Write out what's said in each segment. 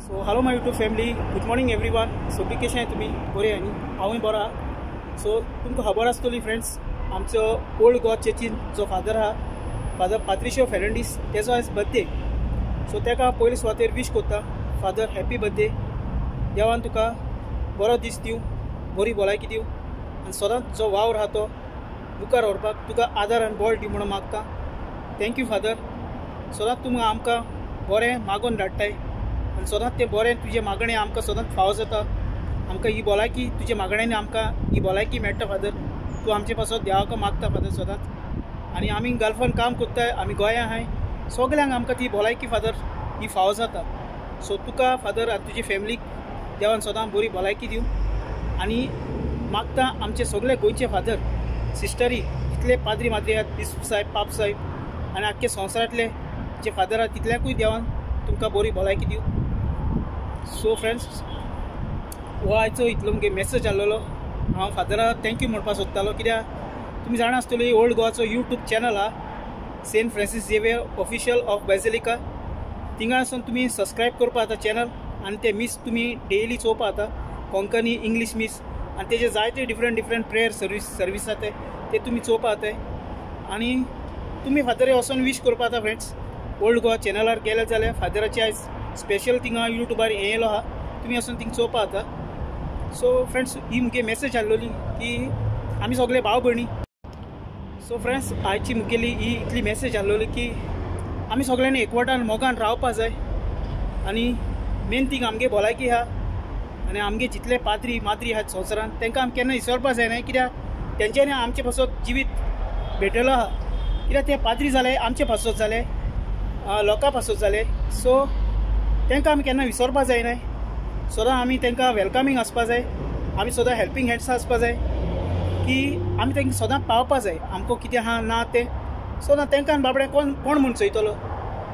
So hello my YouTube family, good morning everyone. सगळी कशें आहे तुमी? बरे आनी हांवूय बरो आहा. सो तुमकां खबर आसतली फ्रेंड्स, आमचो ओल्ड गोवा चर्चीन जो फादर आहा, फादर पात्रिशियो फेर्नांडीस, तेजो आयज बर्थडे. सो तेका पयले सुवातेर विश कोत्ता, फादर हॅपी बर्थडे. देवान तुका बरो दीस दिवं, बरी भलायकी दिवं आनी सदांच जो वावर आहा तो मुखार व्हरपाक तुका आदार आनी बळ दी म्हणून मागता. Thank you father. सदांच तुमी आमकां बरें मागून धाडटाय आनी सदांच तें बरें तुजें मागणें आमकां सदांच फावो जाता. आमकां ही भलायकी तुजे मागण्यांनी आमकां ही भलायकी मेळटा फादर. तूं आमचे पासत देवाक मागता फादर सदांच. आनी आमी गल्फान काम कोत्ताय, आमी गोंया आहाय, सगल्यांक आमकां ती भलायकी फादर ही फावो जाता. सो तुका फादर आनी तुजे फॅमिलीक देवान सदां बरी भलायकी दिवं. आनी मागता आमचे सगळे गोंयचे फादर सिस्टरी जितले पाद्री माद्री आहात, बिस्प साहेब, पाप साहेब आनी आख्खे संवसारांतले जे फादर आहात तितल्याकूय देवान तुमकां बरी भलायकी दिवं. सो फ्रेंड्स, हो आयचो इतलो मुगे मॅसेज आसलेलो. हांव फादराक थँक्यू म्हणपाक सोदतालो, कित्याक तुमी जाणा आसतली ओल्ड गोवाचो यूट्यूब चॅनल आहा, Saint Francis Xavier official of basilica. थिंगा वचून तुमी सबस्क्रायब करपा जाता चॅनल आनी ते मिस तुमी डेली चोवपा जाता, कोंकणी इंग्लीश मिस आनी तेजे जायते डिफरंट प्रेयर सर्वीस आसा ते तुमी चोवपा जाताय. आनी तुमी फादर वचून विश करपा जाता फ्रेंड्स. ओल्ड गोवा चॅनलार गेले जाल्यार फादराची आयज स्पेशल थिंगा यूट्यूबार हे येयलो आहा, तुमी वचून थिंग चोवपा जाता. सो फ्रेंड्स, ही मुगे मॅसेज आसलेली की आमी सगळे भाव भयणी. सो फ्रेंड्स, आयची मुगेली ही इतली मॅसेज आसलेली की आमी सगळ्यांनी एकवटान मोगान रावपा जाय. आनी मेन थिंग आमगे भलायकी आहा आनी आमगे जितले पाद्री माद्री आहात संवसारान तांकां आमी केन्ना विसरपा जायना, कित्याक तेंच्यांनी आमचे पासत जिवीत भेटयलो आहा. कित्याक ते पाद्री जाले आमचे पासत जाले, लोकां पासत जाले. सो तांकां आमी केन्ना विसरपा जायना. सदां आमी तांकां वेलकमींग आसपा जाय, आमी सदां हेल्पींग हँड्स आसपा जाय, की आमी तांकां सदां पावपा जाय आमकां कितें आहा ना तें. सदां तांकां बाबडे कोण म्हूण चयतलो.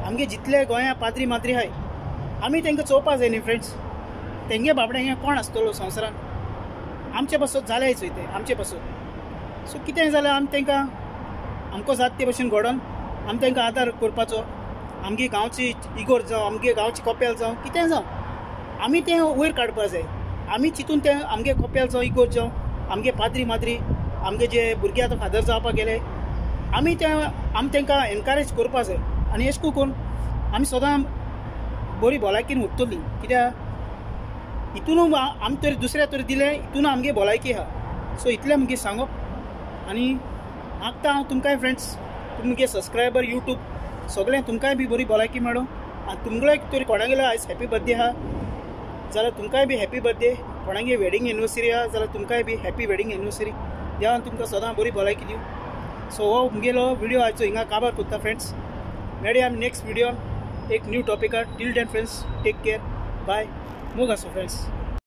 आमगे जितले गोंया पाद्री माद्री आहाय आमी तांकां चोवपा जाय न्ही फ्रेंड्स. तेंगे बाबडे हें कोण आसतलो संवसारान? आमचे पासत जाले चोयते आमचे पासत. सो कितें जालें आमी तांकां आमकां जाता ते भशेन घडोवन आमी तांकां आदार करपाचो. आमगे गांवची इगोर जावं, आमगे गांवची कपेल जावं, कितें जावं आमी तें वयर काडपा जाय. आमी चिंतून तें आमगे कपेल जावं, इगोर जावं, आमगे पाद्री माद्री, आमगे जे भुरगे आतां फादर जावपाक गेले, आमी तांकां एनकरेज करपा जाय. आनी अशें करून आमी सदां बरी भलायकीन उरतली. कित्याक हितून आमी तरी दुसऱ्या तरी दिलें, हितून आमगे भलायकी आहा. सो इतलें मुगे सांगप. आनी मागता हांव तुमकांय फ्रेंड्स, तुमगे सबस्क्रायबर यूट्यूब सगळें तुमकांय बी बरी भलायकी मेळो. आनी तुमगेलो तरी कोणागेलो आयज हॅपी बर्थडे आहा जाल्यार तुमकांय बी हॅपी बर्थडे. कोणागे वेडींग एनिवर्सरी आहा जाल्यार तुमकांय बी हॅपी वेडींग एनिवर्सरी. देवान तुमकां सदां बरी भलायकी दिवं. सो हो मुगेलो व्हिडिओ आयचो हिंगा काबार कोत्ता फ्रेंड्स. मेळया आमी नेक्स्ट व्हिडिओन एक न्यू टॉपिकार. Till then friends, take care, bye. मोग आसो फ्रेंड्स.